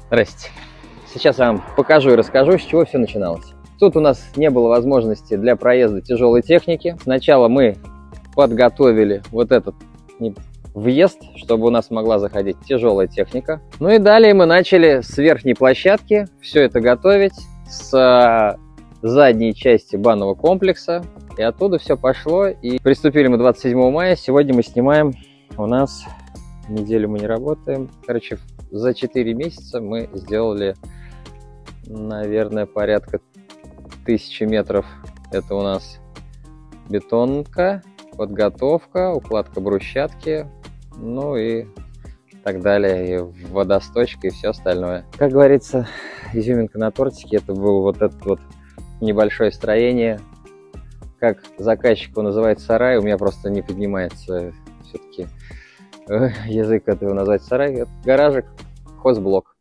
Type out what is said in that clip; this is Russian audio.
Здрасте. Сейчас я вам покажу и расскажу, с чего все начиналось. Тут у нас не было возможности для проезда тяжелой техники. Сначала мы подготовили вот этот въезд, чтобы у нас могла заходить тяжелая техника. Ну и далее мы начали с верхней площадки все это готовить, с задней части банного комплекса. И оттуда все пошло. И приступили мы 27 мая. Сегодня мы снимаем, у нас неделю мы не работаем. Короче, за 4 месяца мы сделали, наверное, порядка 1000 метров. Это у нас бетонка, подготовка, укладка брусчатки, ну и так далее, и водосточка и все остальное. Как говорится, изюминка на тортике, это было вот это вот небольшое строение. Как заказчик его называет сарай, у меня просто не поднимается все-таки язык этого назвать сарай. Это гаражик, хозблок.